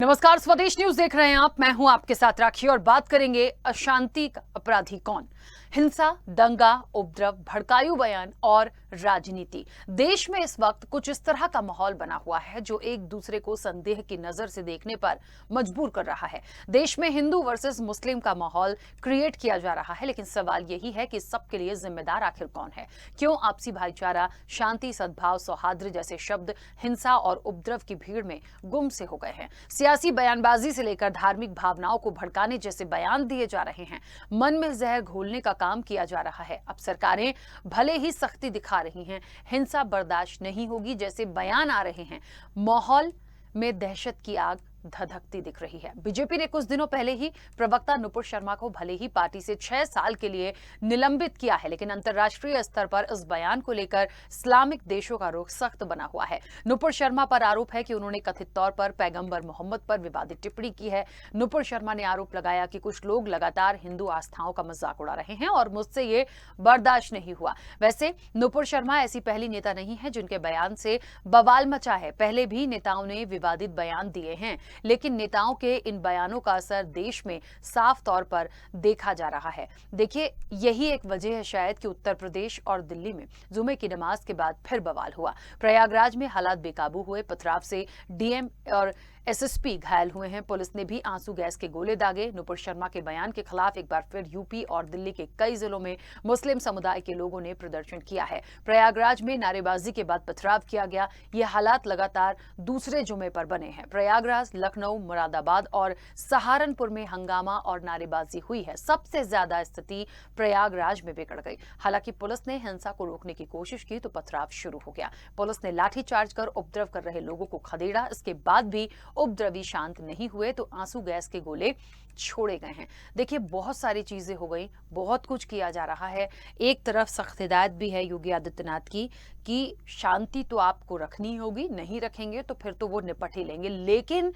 नमस्कार, स्वदेश न्यूज देख रहे हैं आप। मैं हूं आपके साथ राखी और बात करेंगे अशांति का अपराधी कौन। हिंसा, दंगा, उपद्रव, भड़काऊ बयान और राजनीति। देश में इस वक्त कुछ इस तरह का माहौल बना हुआ है जो एक दूसरे को संदेह की नजर से देखने पर मजबूर कर रहा है। देश में हिंदू वर्सेस मुस्लिम का माहौल क्रिएट किया जा रहा है, लेकिन सवाल यही है कि सबके लिए जिम्मेदार आखिर कौन है। क्यों आपसी भाईचारा, शांति, सद्भाव, सौहार्द जैसे शब्द हिंसा और उपद्रव की भीड़ में गुम से हो गए हैं। सियासी बयानबाजी से लेकर धार्मिक भावनाओं को भड़काने जैसे बयान दिए जा रहे हैं। मन में जहर घोलने का काम किया जा रहा है। अब सरकारें भले ही सख्ती दिखा रही हैं, हिंसा बर्दाश्त नहीं होगी जैसे बयान आ रहे हैं। माहौल में दहशत की आग धधकती दिख रही है। बीजेपी ने कुछ दिनों पहले ही प्रवक्ता नुपुर शर्मा को भले ही पार्टी से 6 साल के लिए निलंबित किया है, लेकिन अंतर्राष्ट्रीय स्तर पर इस बयान को लेकर इस्लामिक देशों का रुख सख्त बना हुआ है। नुपुर शर्मा पर आरोप है कि उन्होंने कथित तौर पर पैगंबर मोहम्मद पर विवादित टिप्पणी की है। नुपुर शर्मा ने आरोप लगाया कि कुछ लोग लगातार हिंदू आस्थाओं का मजाक उड़ा रहे हैं और मुझसे ये बर्दाश्त नहीं हुआ। वैसे नुपुर शर्मा ऐसी पहली नेता नहीं है जिनके बयान से बवाल मचा है। पहले भी नेताओं ने विवादित बयान दिए हैं, लेकिन नेताओं के इन बयानों का असर देश में साफ तौर पर देखा जा रहा है। देखिए, यही एक वजह है शायद कि उत्तर प्रदेश और दिल्ली में जुमे की नमाज के बाद फिर बवाल हुआ। प्रयागराज में हालात बेकाबू हुए। पथराव से डीएम और एसएसपी घायल हुए हैं। पुलिस ने भी आंसू गैस के गोले दागे। नुपुर शर्मा के बयान के खिलाफ एक बार फिर यूपी और दिल्ली के कई जिलों में मुस्लिम समुदाय के लोगों ने प्रदर्शन किया है। प्रयागराज में नारेबाजी के बाद पथराव किया गया। ये हालात लगातार दूसरे जुमे पर बने हैं। प्रयागराज, लखनऊ, मुरादाबाद और सहारनपुर में हंगामा और नारेबाजी हुई है। सबसे ज्यादा स्थिति प्रयागराज में बिगड़ गई। हालांकि पुलिस ने हिंसा को रोकने की कोशिश की तो पथराव शुरू हो गया। पुलिस ने लाठीचार्ज कर उपद्रव कर रहे लोगों को खदेड़ा। इसके बाद भी उपद्रवी शांत नहीं हुए तो आंसू गैस के गोले छोड़े गए हैं। देखिए, बहुत सारी चीजें हो गई, बहुत कुछ किया जा रहा है। एक तरफ सख्त हिदायत भी है योगी आदित्यनाथ की कि शांति तो आपको रखनी होगी, नहीं रखेंगे तो फिर तो वो निपट ही लेंगे। लेकिन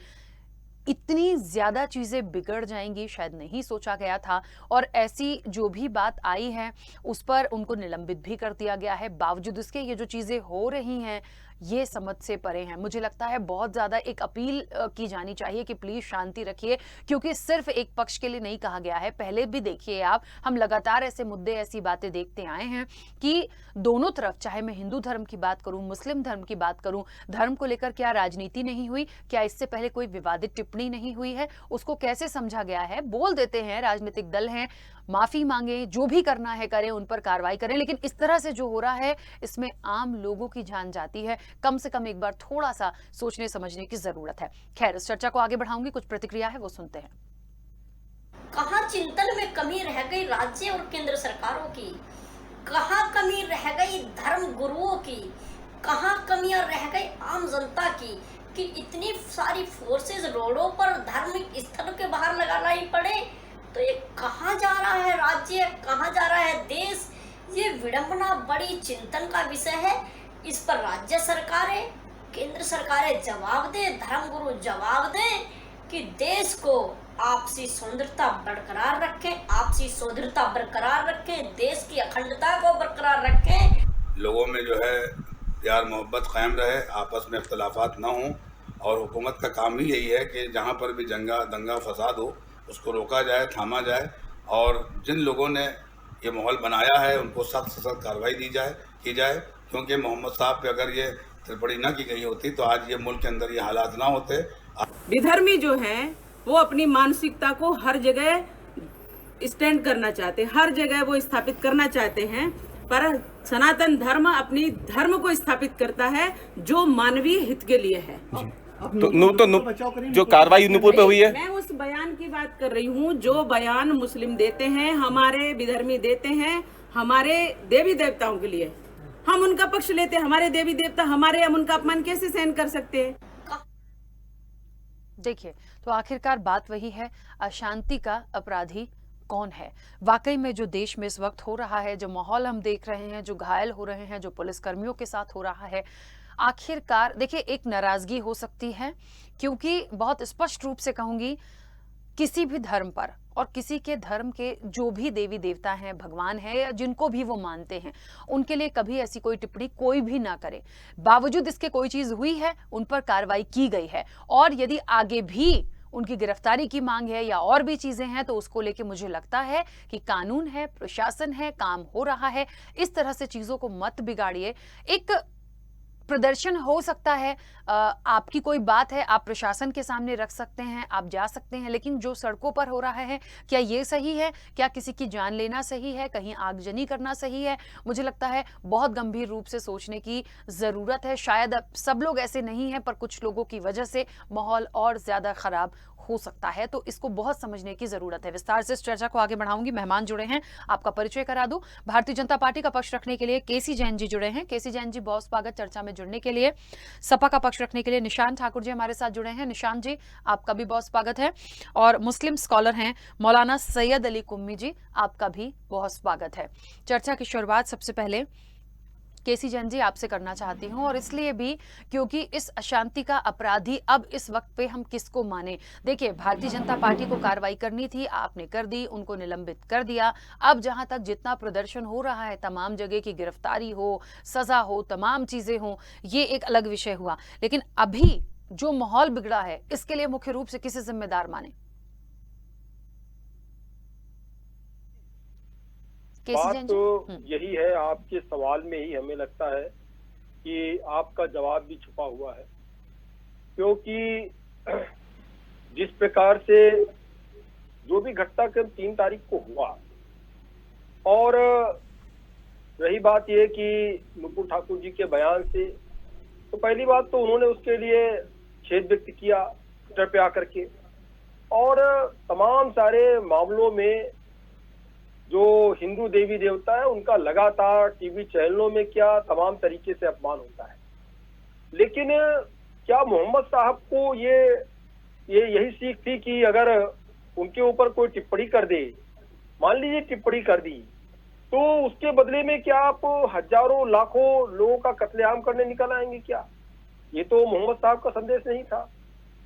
इतनी ज्यादा चीजें बिगड़ जाएंगी शायद नहीं सोचा गया था। और ऐसी जो भी बात आई है उस पर उनको निलंबित भी कर दिया गया है। बावजूद इसके ये जो चीजें हो रही हैं ये समझ से परे हैं। मुझे लगता है बहुत ज्यादा एक अपील की जानी चाहिए कि प्लीज शांति रखिए, क्योंकि सिर्फ एक पक्ष के लिए नहीं कहा गया है। पहले भी देखिए आप, हम लगातार ऐसे मुद्दे, ऐसी बातें देखते आए हैं कि दोनों तरफ, चाहे मैं हिंदू धर्म की बात करूं, मुस्लिम धर्म की बात करूं, धर्म को लेकर क्या राजनीति नहीं हुई, क्या इससे पहले कोई विवादित टिप्पणी नहीं हुई है, उसको कैसे समझा गया है। बोल देते हैं राजनीतिक दल हैं, माफी मांगे, जो भी करना है करें, उन पर कार्रवाई करें, लेकिन इस तरह से जो हो रहा है इसमें आम लोगों की जान जाती है। कम से कम एक बार थोड़ा सा सोचने समझने की जरूरत है। खैर, इस चर्चा को आगे बढ़ाऊंगी। कुछ प्रतिक्रिया है वो सुनते हैं। कहाँ चिंतन में कमी रह गई राज्य और केंद्र सरकारों की, कहाँ कमी रह गई धर्म गुरुओं की, कहाँ कमियां रह गई आम जनता की कि इतनी सारी फोर्सेस रोडों पर धार्मिक स्थलों के बाहर लगाना ही पड़े। तो ये कहाँ जा रहा है राज्य, कहाँ जा रहा है देश, ये विडंबना बड़ी चिंतन का विषय है। इस पर राज्य सरकारें, केंद्र सरकारें जवाब दें, धर्मगुरु जवाब दें कि देश को आपसी सौंदर्यता बरकरार रखें, आपसी सौंदर्यता बरकरार रखें, देश की अखंडता को बरकरार रखें। लोगों में जो है प्यार मोहब्बत कायम रहे, आपस में इख्तलाफात ना हों, और हुकूमत का काम ही यही है कि जहाँ पर भी दंगा फसाद हो उसको रोका जाए, थामा जाए, और जिन लोगों ने ये माहौल बनाया है उनको सख्त से सख्त कार्रवाई की जाए, क्योंकि मोहम्मद साहब पे अगर ये टिप्पणी ना की गई होती तो आज ये मुल्क के अंदर ये हालात ना होते। विधर्मी जो हैं वो अपनी मानसिकता को हर जगह स्टैंड करना चाहते हैं, हर जगह वो स्थापित करना चाहते हैं, पर सनातन धर्म अपनी धर्म को स्थापित करता है जो मानवीय हित के लिए है। जो कार्रवाई नुपुर पे हुई है, मैं उस बयान की बात कर रही हूँ जो बयान मुस्लिम देते हैं, हमारे विधर्मी देते हैं, हमारे देवी देवताओं के लिए। हम उनका पक्ष लेते हैं, हमारे देवी देवता हमारे, हम उनका अपमान कैसे सहन कर सकते हैं। देखिए, तो आखिरकार बात वही है, अशांति का अपराधी कौन है। वाकई में जो देश में इस वक्त हो रहा है, जो माहौल हम देख रहे हैं, जो घायल हो रहे हैं, जो पुलिसकर्मियों के साथ हो रहा है, आखिरकार देखिए एक नाराजगी हो सकती है, क्योंकि बहुत स्पष्ट रूप से कहूंगी किसी भी धर्म पर और किसी के धर्म के जो भी देवी देवता हैं, भगवान हैं या जिनको भी वो मानते हैं, उनके लिए कभी ऐसी कोई टिप्पणी कोई भी ना करे। बावजूद इसके कोई चीज हुई है, उन पर कार्रवाई की गई है और यदि आगे भी उनकी गिरफ्तारी की मांग है या और भी चीजें हैं तो उसको लेके मुझे लगता है कि कानून है, प्रशासन है, काम हो रहा है। इस तरह से चीजों को मत बिगाड़िए। एक प्रदर्शन हो सकता है, आपकी कोई बात है, आप प्रशासन के सामने रख सकते हैं, आप जा सकते हैं, लेकिन जो सड़कों पर हो रहा है क्या ये सही है? क्या किसी की जान लेना सही है? कहीं आगजनी करना सही है? मुझे लगता है बहुत गंभीर रूप से सोचने की जरूरत है। शायद अब सब लोग ऐसे नहीं हैं, पर कुछ लोगों की वजह से माहौल और ज्यादा खराब हो सकता है, तो इसको बहुत समझने की जरूरत है। विस्तार से इस चर्चा को आगे बढ़ाऊंगी। मेहमान जुड़े हैं, आपका परिचय करा दूं। भारतीय जनता पार्टी का पक्ष रखने के लिए केसी जैन जी जुड़े हैं। केसी जैन जी, बहुत स्वागत चर्चा में जुड़ने के लिए। सपा का पक्ष रखने के लिए निशान ठाकुर जी हमारे साथ जुड़े हैं। निशान जी, आपका भी बहुत स्वागत है। और मुस्लिम स्कॉलर हैं मौलाना सैयद अली कुम्मी जी, आपका भी बहुत स्वागत है। चर्चा की शुरुआत सबसे पहले केसी जैन जी आपसे करना चाहती हूं, और इसलिए भी क्योंकि इस अशांति का अपराधी अब इस वक्त पे हम किसको माने। देखिए, भारतीय जनता पार्टी को कार्रवाई करनी थी, आपने कर दी, उनको निलंबित कर दिया। अब जहां तक जितना प्रदर्शन हो रहा है, तमाम जगह की गिरफ्तारी हो, सजा हो, तमाम चीजें हो, ये एक अलग विषय हुआ, लेकिन अभी जो माहौल बिगड़ा है इसके लिए मुख्य रूप से किसे जिम्मेदार माने? बात तो यही है, आपके सवाल में ही हमें लगता है कि आपका जवाब भी छुपा हुआ है, क्योंकि जिस प्रकार से जो भी घटनाक्रम 3 तारीख को हुआ, और रही बात यह कि नुपुर ठाकुर जी के बयान से, तो पहली बात तो उन्होंने उसके लिए खेद व्यक्त किया ट्विटर पे आकर के, और तमाम सारे मामलों में जो हिंदू देवी देवता है उनका लगातार टीवी चैनलों में क्या तमाम तरीके से अपमान होता है। लेकिन क्या मोहम्मद साहब को ये यही सीख थी कि अगर उनके ऊपर कोई टिप्पणी कर दे, मान लीजिए टिप्पणी कर दी, तो उसके बदले में क्या आप हजारों लाखों लोगों का कत्लेआम करने निकल आएंगे क्या? ये तो मोहम्मद साहब का संदेश नहीं था।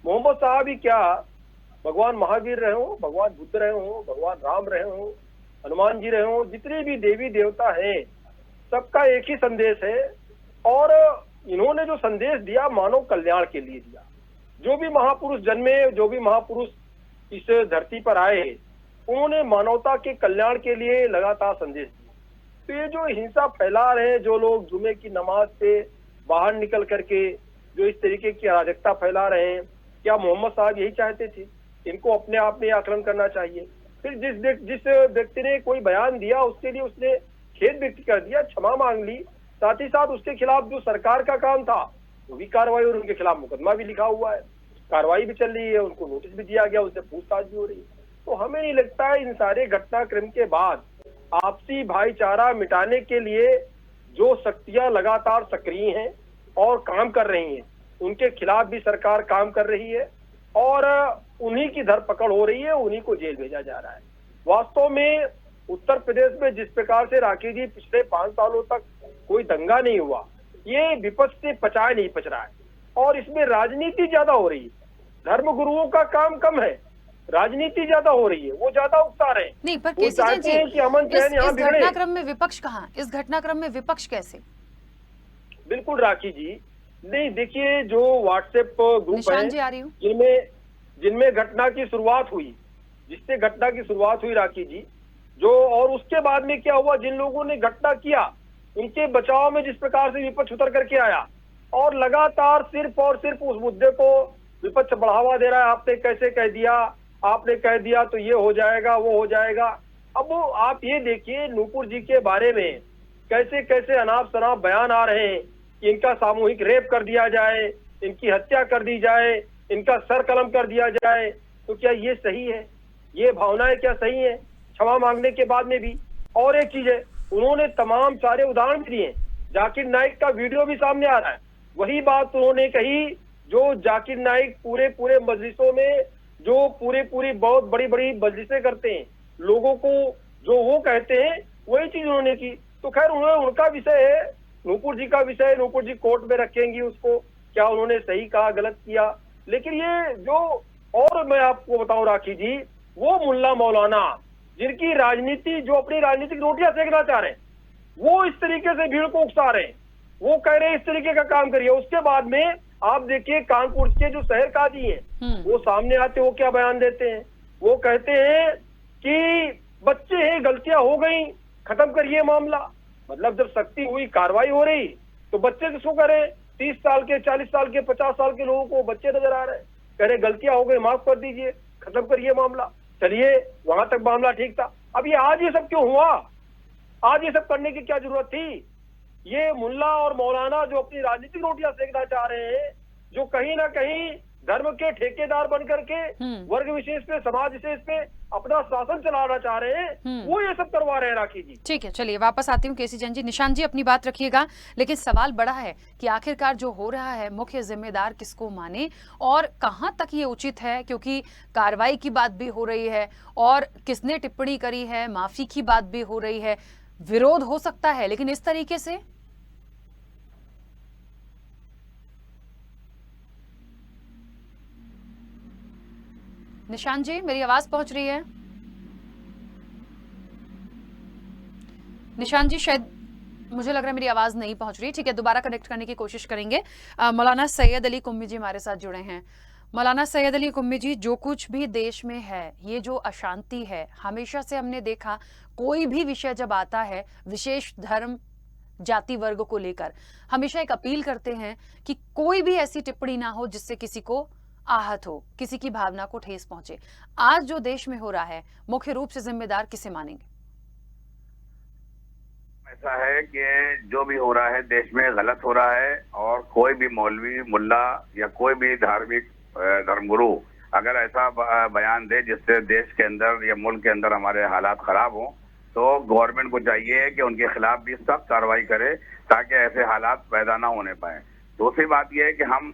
मोहम्मद साहब ही क्या, भगवान महावीर रहे हो, भगवान बुद्ध रहे हो, भगवान राम रहे हो, हनुमान जी रहे हो, जितने भी देवी देवता हैं सबका एक ही संदेश है, और इन्होंने जो संदेश दिया मानव कल्याण के लिए दिया। जो भी महापुरुष जन्मे, जो भी महापुरुष इस धरती पर आए, उन्होंने मानवता के कल्याण के लिए लगातार संदेश दिया। तो ये जो हिंसा फैला रहे, जो लोग जुमे की नमाज से बाहर निकल करके जो इस तरीके की अराजकता फैला रहे हैं, क्या मोहम्मद साहब यही चाहते थे? इनको अपने आप में आकलन करना चाहिए। फिर जिस व्यक्ति ने कोई बयान दिया उसके लिए उसने खेद व्यक्त कर दिया, क्षमा मांग ली, साथ ही साथ उसके खिलाफ जो सरकार का काम था वो भी कार्रवाई, और उनके खिलाफ मुकदमा भी लिखा हुआ है, कार्रवाई भी चल रही है, उनको नोटिस भी दिया गया, उससे पूछताछ भी हो रही है। तो हमें नहीं लगता है इन सारे घटनाक्रम के बाद आपसी भाईचारा मिटाने के लिए जो शक्तियां लगातार सक्रिय हैं और काम कर रही हैं, उनके खिलाफ भी सरकार काम कर रही है, और उन्हीं की धरपकड़ हो रही है, उन्हीं को जेल भेजा जा रहा है। वास्तव में उत्तर प्रदेश में जिस प्रकार से राखी जी पिछले 5 सालों तक कोई दंगा नहीं हुआ, ये विपक्ष से पचाए नहीं पच रहा है, और इसमें राजनीति ज्यादा हो रही है। धर्म गुरुओं का काम कम है, राजनीति ज्यादा हो रही है, वो ज्यादा उकसा रहे हैं। नहीं, पर केसी जैन जी, इस घटनाक्रम में विपक्ष कहाँ? इस घटनाक्रम में विपक्ष कैसे? बिल्कुल राखी जी, नहीं देखिए, जो व्हाट्सएप ग्रुप है जिनमें घटना की शुरुआत हुई, जिससे घटना की शुरुआत हुई राखी जी, जो, और उसके बाद में क्या हुआ, जिन लोगों ने घटना किया उनके बचाव में जिस प्रकार से विपक्ष उतर करके आया, और लगातार सिर्फ और सिर्फ उस मुद्दे को विपक्ष बढ़ावा दे रहा है। आपने कैसे कह दिया, आपने कह दिया तो ये हो जाएगा, वो हो जाएगा। अब आप ये देखिए, नूपुर जी के बारे में कैसे कैसे अनाप शनाप बयान आ रहे हैं कि इनका सामूहिक रेप कर दिया जाए, इनकी हत्या कर दी जाए, इनका सर कलम कर दिया जाए। तो क्या ये सही है? ये भावनाएं क्या सही है क्षमा मांगने के बाद में भी? और एक चीज है, उन्होंने तमाम सारे उदाहरण दिए। जाकिर नाइक का वीडियो भी सामने आ रहा है, वही बात उन्होंने कही जो जाकिर नाइक पूरे मजलिसों में, जो पूरी बहुत बड़ी बड़ी मजलिसें करते हैं, लोगों को जो वो कहते हैं वही चीज उन्होंने की। तो खैर उनका विषय है, नूपुर जी का विषय, नूपुर जी कोर्ट में रखेंगी उसको, क्या उन्होंने सही कहा गलत किया। लेकिन ये जो, और मैं आपको बताऊं राखी जी, वो मुल्ला मौलाना जिनकी राजनीति, जो अपनी राजनीतिक रोटियां सेकना चाह रहे हैं, वो इस तरीके से भीड़ को उकसा रहे हैं, वो कह रहे हैं इस तरीके का काम करिए। उसके बाद में आप देखिए कानपुर के जो शहर काजी हैं, वो सामने आते, वो क्या बयान देते हैं, वो कहते हैं कि बच्चे हैं, गलतियां हो गई, खत्म करिए मामला। मतलब जब सख्ती हुई, कार्रवाई हो रही, तो बच्चे किसको करें? 30 साल के, 40 साल के, 50 साल के लोगों को बच्चे नजर आ रहे हैं, कह रहे गलतियां हो गई, माफ कर दीजिए, खत्म करिए मामला। चलिए, वहां तक मामला ठीक था। अब ये आज ये सब क्यों हुआ? आज ये सब करने की क्या जरूरत थी? ये मुल्ला और मौलाना जो अपनी राजनीतिक रोटियां सेकना चाह रहे हैं, जो कहीं ना कहीं धर्म के ठेकेदार बन करके वर्ग विशेष पे, समाज विशेष पे अपना शासन चलाना चाह रहे हैं, वो ये सब करवा रहे हैं। राखी जी, ठीक है, चलिए वापस आती हूँ केसी जैन जी। निशांत जी अपनी बात रखिएगा, लेकिन सवाल बड़ा है कि आखिरकार जो हो रहा है, मुख्य जिम्मेदार किसको माने और कहाँ तक ये उचित है, क्योंकि कार्रवाई की बात भी हो रही है और किसने टिप्पणी करी है, माफी की बात भी हो रही है, विरोध हो सकता है, लेकिन इस तरीके से निशांत जी, मेरी आवाज पहुंच रही है? निशांत जी, शायद मुझे लग रहा है मेरी आवाज नहीं पहुंच रही। ठीक है, दोबारा कनेक्ट करने की कोशिश करेंगे। मौलाना सैयद अली कुम्मी जी हमारे साथ जुड़े हैं। मौलाना सैयद अली कुम्मी जी, जो कुछ भी देश में है, ये जो अशांति है, हमेशा से हमने देखा, कोई भी विषय जब आता है विशेष धर्म जाति वर्ग को लेकर, हमेशा एक अपील करते हैं कि कोई भी ऐसी टिप्पणी ना हो जिससे किसी को आहत हो, किसी की भावना को ठेस पहुंचे। आज जो देश में हो रहा है, मुख्य रूप से जिम्मेदार किसे मानेंगे? ऐसा है कि जो भी हो रहा है देश में गलत हो रहा है, और कोई भी मौलवी, मुल्ला या कोई भी धार्मिक धर्मगुरु अगर ऐसा बयान दे जिससे देश के अंदर या मुल्क के अंदर हमारे हालात खराब हों, तो गवर्नमेंट को चाहिए कि उनके खिलाफ भी सख्त कार्रवाई करे ताकि ऐसे हालात पैदा ना होने पाए। दूसरी बात यह है कि हम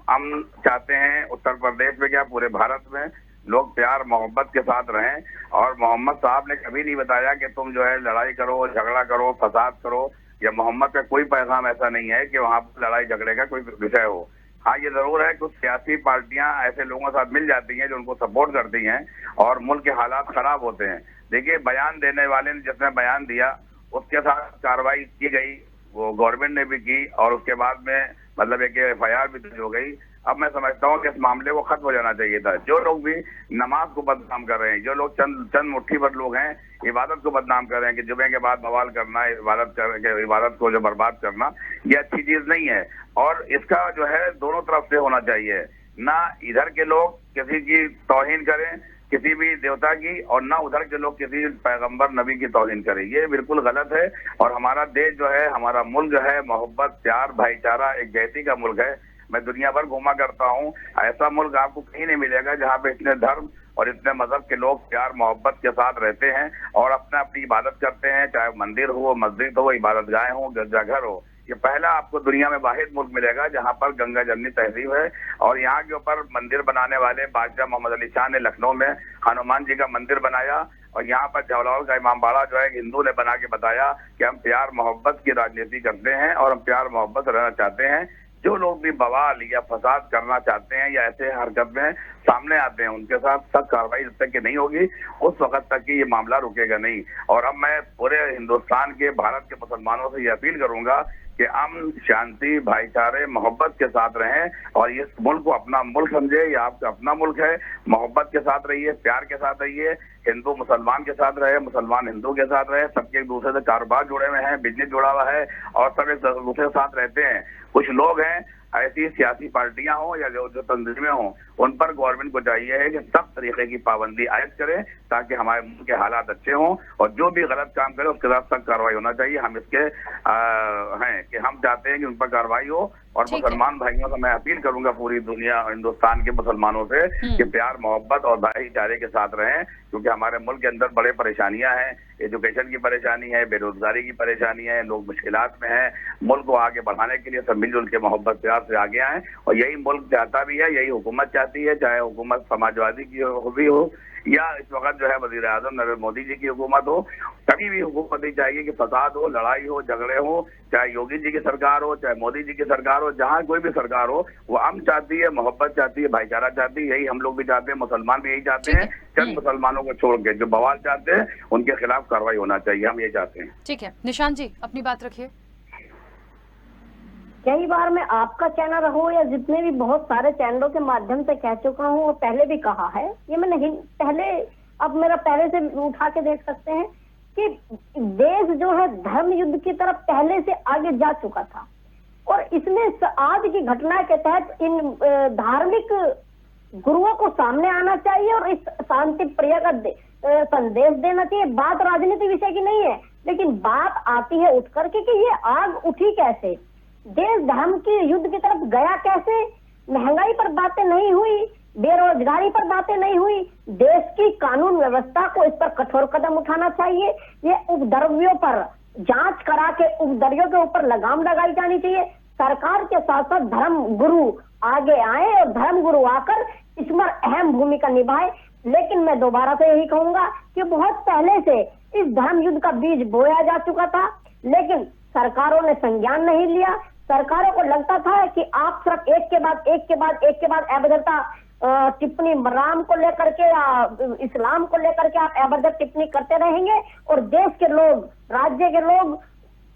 चाहते हैं उत्तर प्रदेश में, क्या पूरे भारत में, लोग प्यार मोहब्बत के साथ रहें। और मोहम्मद साहब ने कभी नहीं बताया कि तुम जो है लड़ाई करो, झगड़ा करो, फसाद करो, या मोहम्मद का कोई पैगाम ऐसा नहीं है कि वहाँ पर लड़ाई झगड़े का कोई विषय हो। हाँ, ये जरूर है कुछ सियासी पार्टियां ऐसे लोगों के साथ मिल जाती हैं जो उनको सपोर्ट करती हैं और मुल्क के हालात खराब होते हैं। देखिए, बयान देने वाले ने जिसने बयान दिया उसके साथ कार्रवाई की गई, वो गवर्नमेंट ने भी की, और उसके बाद में मतलब एक FIR भी दर्ज हो गई। अब मैं समझता हूँ कि इस मामले को खत्म हो जाना चाहिए था। जो लोग भी नमाज को बदनाम कर रहे हैं, जो लोग चंद मुट्ठी भर लोग हैं इबादत को बदनाम कर रहे हैं कि जुमे के बाद बवाल करना, इबादत को जो बर्बाद करना, ये अच्छी चीज नहीं है। और इसका जो है दोनों तरफ से होना चाहिए, ना इधर के लोग किसी की तौहीन करें, किसी भी देवता की, और ना उधर के लोग किसी पैगंबर नबी की तौहीन करें। ये बिल्कुल गलत है। और हमारा देश जो है, हमारा मुल्क जो है, मोहब्बत, प्यार, भाईचारा, एक जैसी का मुल्क है। मैं दुनिया भर घूमा करता हूँ, ऐसा मुल्क आपको कहीं नहीं मिलेगा जहाँ पे इतने धर्म और इतने मजहब के लोग प्यार मोहब्बत के साथ रहते हैं और अपना अपनी इबादत करते हैं, चाहे मंदिर हो, मस्जिद हो, इबादतगाह हो, गिरजाघर हो। ये पहला आपको दुनिया में वाहिद मुल्क मिलेगा जहाँ पर गंगा जमनी तहजीब है। और यहाँ के ऊपर मंदिर बनाने वाले बादशाह मोहम्मद अली शाह ने लखनऊ में हनुमान जी का मंदिर बनाया, और यहाँ पर जवाहरलाल का इमाम बाड़ा जो है हिंदू ने बना के बताया कि हम प्यार मोहब्बत की राजनीति करते हैं और हम प्यार मोहब्बत रहना चाहते हैं। जो लोग भी बवाल या फसाद करना चाहते हैं या ऐसे हरकत में सामने आते हैं, उनके साथ सख्त कार्रवाई जब तक की नहीं होगी उस वक्त तक की ये मामला रुकेगा नहीं। और अब मैं पूरे हिंदुस्तान के, भारत के मुसलमानों से ये अपील करूंगा कि अमन, शांति, भाईचारे, मोहब्बत के साथ रहें और इस मुल्क को अपना मुल्क समझे। ये आपका अपना मुल्क है, मोहब्बत के साथ रहिए, प्यार के साथ रहिए, हिंदू मुसलमान के साथ रहे, मुसलमान हिंदू के साथ रहे, सबके एक दूसरे से कारोबार जुड़े हुए हैं, बिजनेस जुड़ा हुआ है और सब एक दूसरे के साथ रहते हैं। कुछ लोग हैं ऐसी सियासी पार्टियां हो या जो तंजीमें हों, उन पर गवर्नमेंट को चाहिए है कि सब तरीके की पाबंदी आयद करे ताकि हमारे मुल्क के हालात अच्छे हों, और जो भी गलत काम करे उसके साथ सख्त कार्रवाई होना चाहिए। हम इसके हैं कि हम चाहते हैं कि उन पर कार्रवाई हो। और मुसलमान भाइयों से मैं अपील करूंगा पूरी दुनिया, हिंदुस्तान के मुसलमानों से कि प्यार मोहब्बत और भाईचारे के साथ रहें, क्योंकि हमारे मुल्क के अंदर बड़े परेशानियां हैं। एजुकेशन की परेशानी है, बेरोजगारी की परेशानी है, लोग मुश्किलात में हैं। मुल्क को आगे बढ़ाने के लिए सब मिलजुल के मोहब्बत प्यार से आगे आए, और यही मुल्क चाहता भी है, यही हुकूमत चाहती चाहती है, चाहे हुकूमत समाजवादी की भी हो या इस वक्त जो है वजीर आजम नरेंद्र मोदी जी की हुकूमत हो, कभी भी हुकूमत नहीं चाहिए कि फसाद हो, लड़ाई हो, झगड़े हो, चाहे योगी जी की सरकार हो, चाहे मोदी जी की सरकार हो, जहाँ कोई भी सरकार हो, वो अमन चाहती है, मोहब्बत चाहती है, भाईचारा चाहती है। यही हम लोग भी चाहते हैं, मुसलमान भी यही चाहते हैं। चंद मुसलमानों को छोड़ के जो बवाल चाहते हैं उनके खिलाफ कार्रवाई होना चाहिए, हम ये चाहते हैं। ठीक है, निशांत जी अपनी बात रखिए। कई बार मैं आपका चैनल हो या जितने भी बहुत सारे चैनलों के माध्यम से कह चुका हूँ और पहले भी कहा है, ये मैं नहीं पहले, अब मेरा पहले से उठा के देख सकते हैं कि देश जो है धर्म युद्ध की तरफ पहले से आगे जा चुका था और इसमें आज की घटना के तहत इन धार्मिक गुरुओं को सामने आना चाहिए और इस शांति प्रिय का संदेश देना चाहिए। बात राजनीति विषय की नहीं है, लेकिन बात आती है उठ करके कि ये आग उठी कैसे, देश धर्म के युद्ध की तरफ गया कैसे, महंगाई पर बातें नहीं हुई, बेरोजगारी पर बातें नहीं हुई, देश की कानून व्यवस्था को इस पर कठोर कदम उठाना चाहिए। ये उपद्रवियों पर जांच करा के उपद्रवियों के ऊपर लगाम लगाई जानी चाहिए। सरकार के साथ साथ धर्म गुरु आगे आए और धर्म गुरु आकर इसमें अहम भूमिका निभाए। लेकिन मैं दोबारा से यही कहूंगा कि बहुत पहले से इस धर्म युद्ध का बीज बोया जा चुका था, लेकिन सरकारों ने संज्ञान नहीं लिया। सरकारों को लगता था कि आप सिर्फ एक के बाद अभद्रता टिप्पणी राम को लेकर के या इस्लाम को लेकर के आप अभद्र टिप्पणी करते रहेंगे और देश के लोग, राज्य के लोग,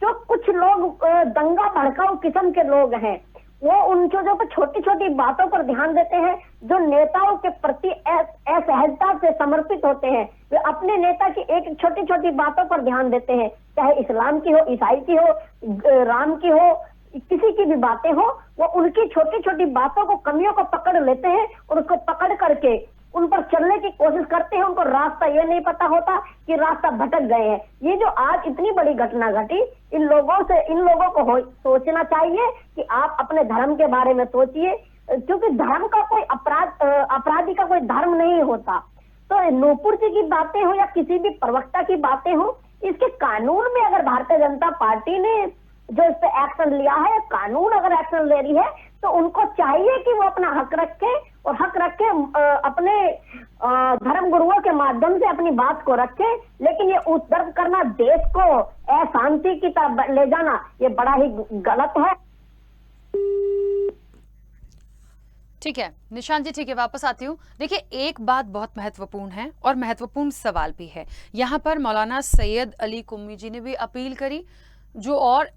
जो कुछ लोग दंगा भड़काऊ किस्म के लोग हैं, वो उन चीजों पर छोटी छोटी बातों पर ध्यान देते हैं। जो नेताओं के प्रति असहजता से समर्पित होते हैं, वे अपने नेता की एक छोटी छोटी बातों पर ध्यान देते हैं, चाहे इस्लाम की हो, ईसाई की हो, राम की हो, किसी की भी बातें हो, वो उनकी छोटी छोटी बातों को, कमियों को पकड़ लेते हैं और उसको पकड़ करके उन पर चलने की कोशिश करते हैं। उनको रास्ता ये नहीं पता होता कि रास्ता भटक गए हैं। ये जो आज इतनी बड़ी घटना घटी, इन लोगों को सोचना चाहिए कि आप अपने धर्म के बारे में सोचिए, क्योंकि धर्म का कोई अपराधी का कोई धर्म नहीं होता। तो नूपुर जी की बातें हो या किसी भी प्रवक्ता की बातें हो, इसके कानून में अगर भारतीय जनता पार्टी ने जो इस पे एक्शन लिया है, कानून अगर एक्शन ले रही है, तो उनको चाहिए कि वो अपना हक रखे और हक रखे अपने धर्म गुरुओं के माध्यम से अपनी बात को रखे। लेकिन ये उत्तर्क करना, देश को अशांति की तरफ ले जाना, ये बड़ा ही गलत है। ठीक है निशांत जी, ठीक है, वापस आती हूँ। देखिए, एक बात बहुत महत्वपूर्ण है और महत्वपूर्ण सवाल भी है। यहाँ पर मौलाना सैयद अली कुम्मी जी ने भी अपील करी, जो और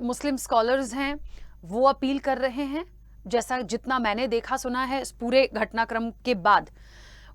मुस्लिम स्कॉलर्स हैं वो अपील कर रहे हैं, जैसा जितना मैंने देखा सुना है इस पूरे घटनाक्रम के बाद।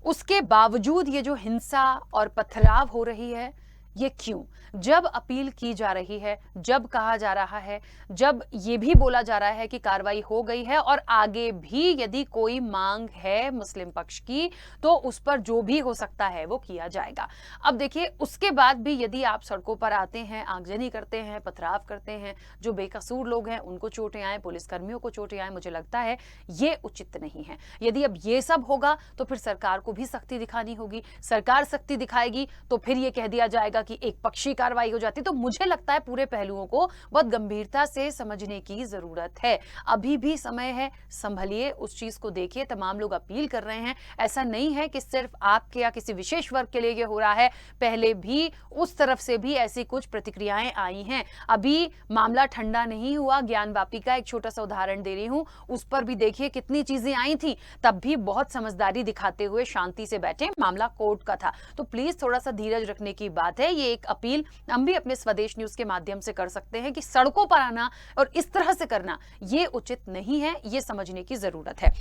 उसके बावजूद ये जो हिंसा और पथराव हो रही है, ये क्यों? जब अपील की जा रही है, जब कहा जा रहा है, जब ये भी बोला जा रहा है कि कार्रवाई हो गई है और आगे भी यदि कोई मांग है मुस्लिम पक्ष की तो उस पर जो भी हो सकता है वो किया जाएगा। अब देखिए, उसके बाद भी यदि आप सड़कों पर आते हैं, आगजनी करते हैं, पथराव करते हैं, जो बेकसूर लोग हैं उनको चोटें आए, पुलिसकर्मियों को चोटें आए, मुझे लगता है ये उचित नहीं है। यदि अब ये सब होगा तो फिर सरकार को भी सख्ती दिखानी होगी। सरकार सख्ती दिखाएगी तो फिर ये कह दिया जाएगा कि एक पक्षी कार्रवाई हो जाती। तो मुझे लगता है पूरे पहलुओं को बहुत गंभीरता से समझने की जरूरत है। अभी भी समय है, संभलिए, उस चीज को देखिए। तमाम लोग अपील कर रहे हैं, ऐसा नहीं है कि सिर्फ आपके या किसी विशेष वर्ग के लिए ये हो रहा है। पहले भी उस तरफ से भी ऐसी कुछ प्रतिक्रियाएं आई हैं। अभी मामला ठंडा नहीं हुआ। ज्ञानवापी का एक छोटा सा उदाहरण दे रही हूं, उस पर भी देखिए कितनी चीजें आई थी, तब भी बहुत समझदारी दिखाते हुए शांति से बैठे। मामला कोर्ट का था। तो प्लीज थोड़ा सा धीरज रखने की बात है। ये एक अपील हम भी अपने स्वदेश न्यूज के माध्यम से कर सकते हैं कि सड़कों पर आना और इस तरह से करना ये उचित नहीं है, ये समझने की जरूरत है।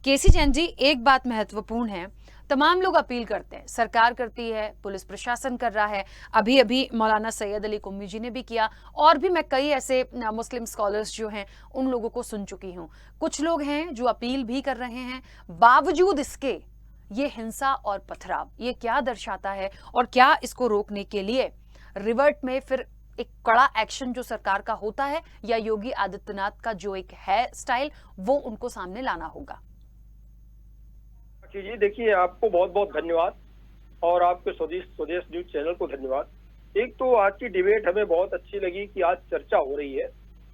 केसी जैन जी, एक बात महत्वपूर्ण है, तमाम लोग अपील करते हैं, सरकार करती है, पुलिस प्रशासन कर रहा है, अभी अभी मौलाना सैयद अली कुम्मी जी ने भी किया, और भी मैं कई ऐसे मुस्लिम स्कॉलर्स जो हैं उन लोगों को सुन चुकी हूँ। कुछ लोग हैं जो अपील भी कर रहे हैं, बावजूद इसके ये हिंसा और पथराव, ये क्या दर्शाता है और क्या इसको रोकने के लिए रिवर्ट में फिर एक कड़ा एक्शन जो सरकार का होता है या योगी आदित्यनाथ का जो एक है स्टाइल, वो उनको सामने लाना होगा। जी देखिए, आपको बहुत बहुत धन्यवाद और आपके स्वदेश न्यूज चैनल को धन्यवाद। एक तो आज की डिबेट हमें बहुत अच्छी लगी कि आज चर्चा हो रही है।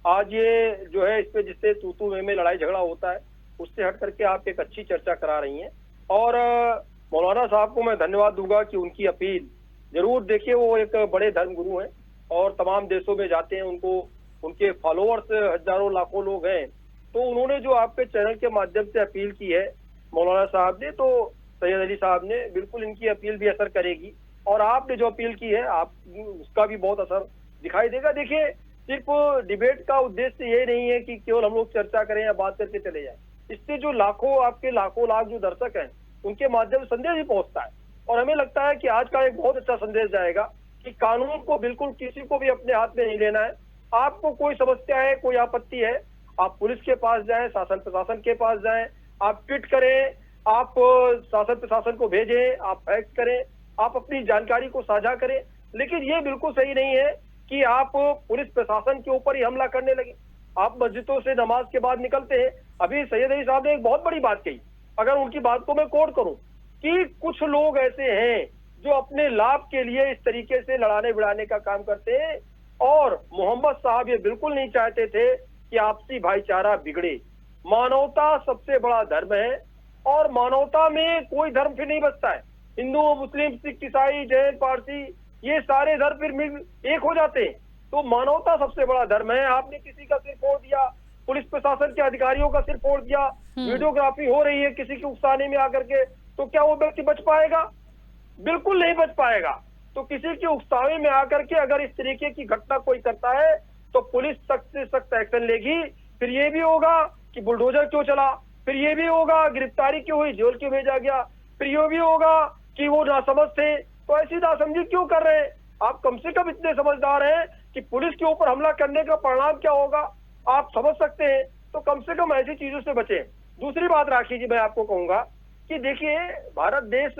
आज ये जो है इस पे जिससे तू में लड़ाई झगड़ा होता है, उससे हट करके आप एक अच्छी चर्चा करा रही हैं। और मौलाना साहब को मैं धन्यवाद दूंगा कि उनकी अपील जरूर, देखिए वो एक बड़े धर्मगुरु हैं और तमाम देशों में जाते हैं, उनको उनके फॉलोअर्स हजारों लाखों लोग हैं। तो उन्होंने जो आपके चैनल के माध्यम से अपील की है मौलाना साहब ने, तो सैयद अली साहब ने, बिल्कुल इनकी अपील भी असर करेगी। और आपने जो अपील की है आप उसका भी बहुत असर दिखाई देगा। देखिए सिर्फ डिबेट का उद्देश्य ये नहीं है कि केवल हम लोग चर्चा करें या बात करके चले जाएं। इससे जो आपके लाखों लाख जो दर्शक हैं उनके माध्यम से संदेश भी पहुंचता है। और हमें लगता है कि आज का एक बहुत अच्छा संदेश जाएगा कि कानून को बिल्कुल किसी को भी अपने हाथ में नहीं लेना है। आपको कोई समस्या है, कोई आपत्ति है, आप पुलिस के पास जाएं, शासन प्रशासन के पास जाएं, आप ट्वीट करें, आप शासन प्रशासन को भेजें, आप फैक्स करें, आप अपनी जानकारी को साझा करें। लेकिन ये बिल्कुल सही नहीं है कि आप पुलिस प्रशासन के ऊपर ही हमला करने लगे। आप मस्जिदों से नमाज के बाद निकलते हैं। अभी सैयद अली साहब ने एक बहुत बड़ी बात कही, अगर उनकी बात को मैं कोट करूं कि कुछ लोग ऐसे हैं जो अपने लाभ के लिए इस तरीके से लड़ाने भिड़ाने का काम करते हैं। और मोहम्मद साहब ये बिल्कुल नहीं चाहते थे कि आपसी भाईचारा बिगड़े। मानवता सबसे बड़ा धर्म है और मानवता में कोई धर्म फिर नहीं बचता है। हिंदू, मुस्लिम, सिख, ईसाई, जैन, पारसी, ये सारे धर्म फिर मिल एक हो जाते हैं। तो मानवता सबसे बड़ा धर्म है। आपने किसी का सिर फोड़ दिया, पुलिस प्रशासन के अधिकारियों का सिर फोड़ दिया, वीडियोग्राफी हो रही है किसी के उकसाने में आकर के, तो क्या वो व्यक्ति बच पाएगा? बिल्कुल नहीं बच पाएगा। तो किसी के उकसावे में आकर के अगर इस तरीके की घटना कोई करता है तो पुलिस सख्त से सख्त एक्शन लेगी। फिर ये भी होगा कि बुलडोजर क्यों चला, फिर ये भी होगा गिरफ्तारी क्यों हुई, जेल क्यों भेजा गया, फिर ये भी होगा कि वो नासमझ थे, तो ऐसी नासमझी क्यों कर रहे हैं? आप कम से कम इतने समझदार हैं कि पुलिस के ऊपर हमला करने का परिणाम क्या होगा आप समझ सकते हैं। तो कम से कम ऐसी चीजों से बचें। दूसरी बात राखी जी, मैं आपको कहूंगा कि देखिए भारत देश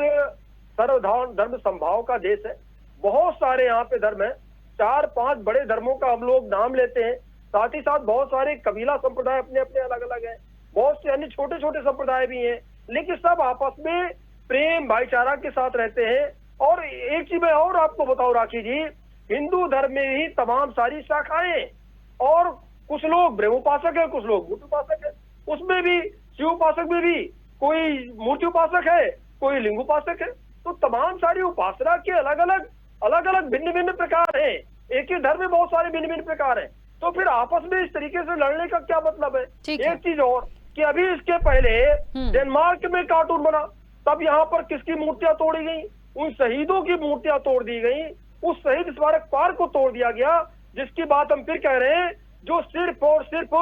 सर्वधर्म संभाव का देश है। बहुत सारे यहाँ पे धर्म है, 4-5 बड़े धर्मों का हम लोग नाम लेते हैं। साथ ही साथ बहुत सारे कबीला संप्रदाय अपने अपने अलग अलग हैं, बहुत से अन्य छोटे छोटे संप्रदाय भी हैं, लेकिन सब आपस में प्रेम भाईचारा के साथ रहते हैं। और एक चीज मैं और आपको बताऊं राखी जी, हिंदू धर्म में ही तमाम सारी शाखाएं, और कुछ लोग ब्रह्मोपासक है, कुछ लोग मूर्ति उपासक है, उसमें भी शिव उपासक में भी कोई मूर्ति उपासक है, कोई लिंग उपासक है। तो तमाम सारी उपासना के अलग अलग भिन्न भिन्न प्रकार हैं। एक ही धर्म में बहुत सारे भिन्न भिन्न प्रकार हैं। तो फिर आपस में इस तरीके से लड़ने का क्या मतलब है? एक चीज और कि अभी इसके पहले डेनमार्क में कार्टून बना, तब यहाँ पर किसकी मूर्तियां तोड़ी गई? उन शहीदों की मूर्तियां तोड़ दी गई, उस शहीद स्मारक पार्क को तोड़ दिया गया, जिसकी बात हम फिर कह रहे हैं, जो सिर्फ और सिर्फ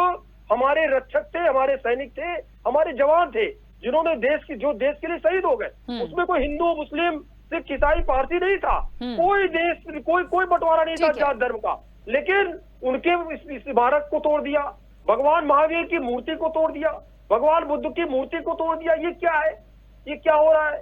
हमारे रक्षक थे, हमारे सैनिक थे, हमारे जवान थे, जिन्होंने देश के लिए शहीद हो गए। उसमें कोई हिंदू, मुस्लिम, सिख, ईसाई, पारसी नहीं था, कोई देश कोई बंटवारा नहीं था जात धर्म का। लेकिन उनके स्मारक को तोड़ दिया, भगवान महावीर की मूर्ति को तोड़ दिया, भगवान बुद्ध की मूर्ति को तोड़ दिया। ये क्या है? ये क्या हो रहा है?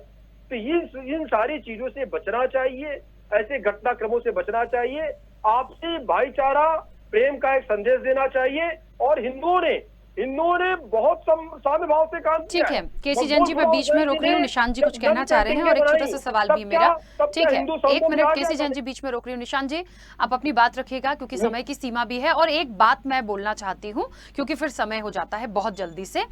तो इन सारी चीजों से बचना चाहिए, ऐसे घटनाक्रमों से बचना चाहिए। आपसी भाईचारा, प्रेम का एक संदेश देना चाहिए। और हिंदुओं ने बहुत साम्य भाव से काम किया। ठीक है, केसी जैन जी मैं बीच में रोक रही हूँ, निशांत जी कुछ कहना चाह रहे हैं और एक छोटा सा सवाल भी मेरा। ठीक है, 1 मिनट, केसी जैन जी बीच में रोक रही हूँ। निशांत जी आप अपनी बात रखिएगा क्योंकि समय की सीमा भी है। और एक बात मैं बोलना चाहती हूँ क्योंकि फिर समय हो जाता है बहुत जल्दी से।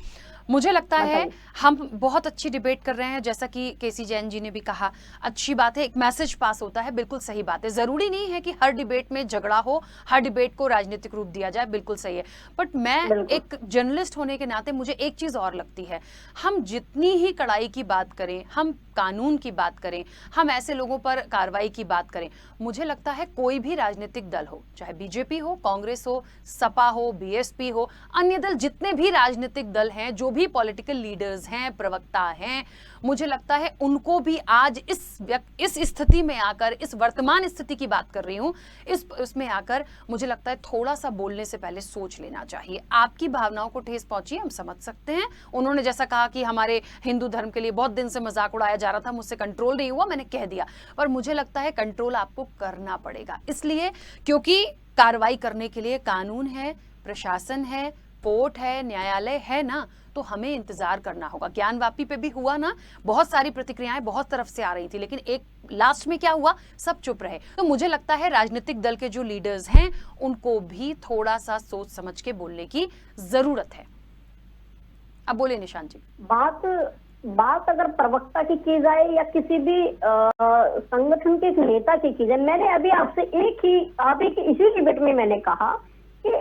मुझे लगता है हम बहुत अच्छी डिबेट कर रहे हैं, जैसा कि केसी जैन जी ने भी कहा, अच्छी बात है, एक मैसेज पास होता है, बिल्कुल सही बात है। जरूरी नहीं है कि हर डिबेट में झगड़ा हो, हर डिबेट को राजनीतिक रूप दिया जाए, बिल्कुल सही है। बट मैं एक जर्नलिस्ट होने के नाते मुझे एक चीज और लगती है, हम जितनी ही कड़ाई की बात करें, हम कानून की बात करें, हम ऐसे लोगों पर कार्रवाई की बात करें, मुझे लगता है कोई भी राजनीतिक दल हो, चाहे बीजेपी हो, कांग्रेस हो, सपा हो, बीएसपी हो, अन्य दल, जितने भी राजनीतिक दल हैं, जो भी पॉलिटिकल लीडर्स हैं, प्रवक्ता हैं, मुझे लगता है उनको भी आज इस स्थिति में आकर, इस वर्तमान स्थिति की बात कर रही हूं, इसमें आकर मुझे लगता है थोड़ा सा बोलने से पहले सोच लेना चाहिए। आपकी भावनाओं को ठेस पहुंची, हम समझ सकते हैं। उन्होंने जैसा कहा कि हमारे हिंदू धर्म के लिए बहुत दिन से मजाक उड़ाया जा रहा था, मुझसे कंट्रोल नहीं हुआ, मैंने कह दिया। पर मुझे लगता है कंट्रोल आपको करना पड़ेगा, इसलिए क्योंकि कार्रवाई करने के लिए कानून है, प्रशासन है, कोर्ट है, न्यायालय है ना, तो हमें इंतजार करना होगा। ज्ञानवापी पे भी हुआ ना, बहुत सारी प्रतिक्रियाएं बहुत तरफ से आ रही थी, लेकिन एक लास्ट में क्या हुआ, सब चुप रहे। तो मुझे लगता है राजनीतिक दल के जो लीडर्स हैं उनको भी थोड़ा सा सोच समझ के बोलने की जरूरत है। अब बोलिए निशांत जी। बात अगर प्रवक्ता की जाए या किसी भी संगठन के एक नेता की जाए, मैंने अभी आपसे आप ही इसी डिबेट में मैंने कहा कि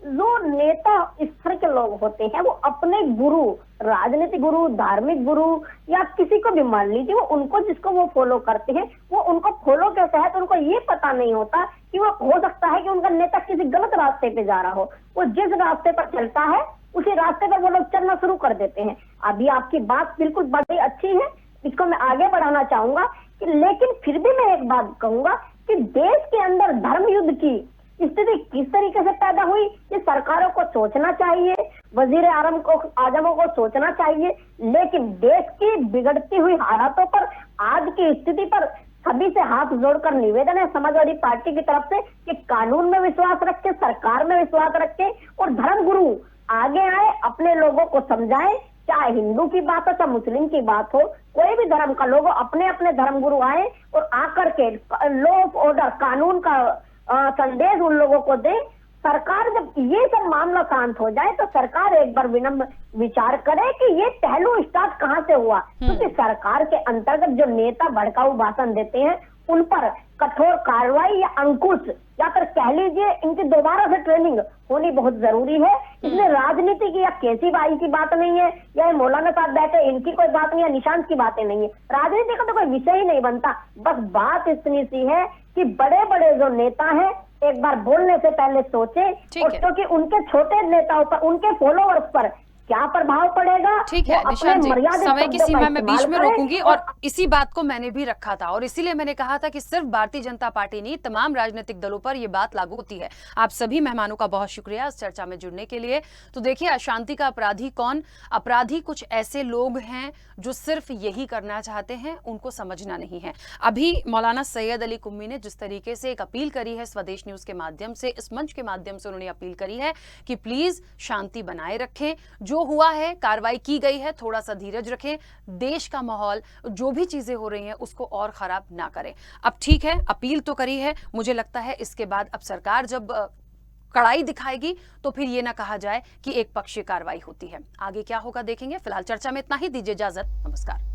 जो नेता स्तर के लोग होते हैं वो अपने गुरु, राजनीतिक गुरु, धार्मिक गुरु या किसी को भी मान लीजिए, वो उनको जिसको वो फॉलो करते हैं वो उनको फॉलो करते हैं, तो उनको ये पता नहीं होता कि वो हो सकता है कि उनका नेता किसी गलत रास्ते पे जा रहा हो। वो जिस रास्ते पर चलता है उसी रास्ते पर वो लोग चलना शुरू कर देते हैं। अभी आपकी बात बिल्कुल बड़ी अच्छी है, इसको मैं आगे बढ़ाना चाहूंगा कि लेकिन फिर भी मैं एक बात कहूंगा कि देश के अंदर धर्म युद्ध की स्थिति किस तरीके से पैदा हुई, ये सरकारों को सोचना चाहिए, वजीर आजमों को सोचना चाहिए। लेकिन देश की बिगड़ती हुई हालातों पर, आज की स्थिति पर सभी से हाथ जोड़कर निवेदन है समाजवादी पार्टी की तरफ से कि कानून में विश्वास रखे, सरकार में विश्वास रखे और धर्म गुरु आगे आए, अपने लोगों को समझाएं। चाहे हिंदू की बात हो चाहे मुस्लिम की बात हो, कोई भी धर्म का लोग अपने अपने धर्म गुरु आए और आकर के लॉ ऑफ ऑर्डर, कानून का संदेश उन लोगों को दे। सरकार जब ये सब मामला शांत हो जाए तो सरकार एक बार विनम्र विचार करे कि ये पहलू स्टार्ट कहाँ से हुआ, क्योंकि सरकार के अंतर्गत जो नेता भड़काऊ भाषण देते हैं उन पर कठोर कार्रवाई या अंकुश या फिर कह लीजिए इनकी दोबारा से ट्रेनिंग होनी बहुत जरूरी है। इसमें राजनीति की या केसी भाई की बात नहीं है या मौलाना साहब बैठे इनकी कोई बात नहीं है, निशांत की बातें नहीं है, राजनीति का तो कोई विषय ही नहीं बनता। बस बात इतनी सी है कि बड़े बड़े जो नेता हैं एक बार बोलने से पहले सोचे, और क्योंकि उनके छोटे नेताओं पर, उनके फॉलोअर्स पर क्या प्रभाव पड़ेगा। ठीक है निशांत जी, समय की सीमा में बीच में रोकूंगी और इसी बात को मैंने भी रखा था और इसीलिए मैंने कहा था कि सिर्फ भारतीय जनता पार्टी नहीं, तमाम राजनीतिक दलों पर यह बात लागू होती है। आप सभी मेहमानों का बहुत शुक्रिया इस चर्चा में जुड़ने के लिए। तो देखिए, अशांति का अपराधी कौन? अपराधी कुछ ऐसे लोग हैं जो सिर्फ यही करना चाहते हैं, उनको समझना नहीं है। अभी मौलाना सैयद अली कुम्मी ने जिस तरीके से एक अपील करी है स्वदेश न्यूज के माध्यम से, इस मंच के माध्यम से उन्होंने अपील करी है कि प्लीज शांति बनाए रखें। जो हुआ है, कार्रवाई की गई है, थोड़ा सा धीरज रखें, देश का माहौल, जो भी चीजें हो रही हैं उसको और खराब ना करें। अब ठीक है, अपील तो करी है, मुझे लगता है इसके बाद अब सरकार जब कड़ाई दिखाएगी तो फिर ये ना कहा जाए कि एक पक्षीय कार्रवाई होती है। आगे क्या होगा देखेंगे। फिलहाल चर्चा में इतना ही, दीजिए इजाजत, नमस्कार।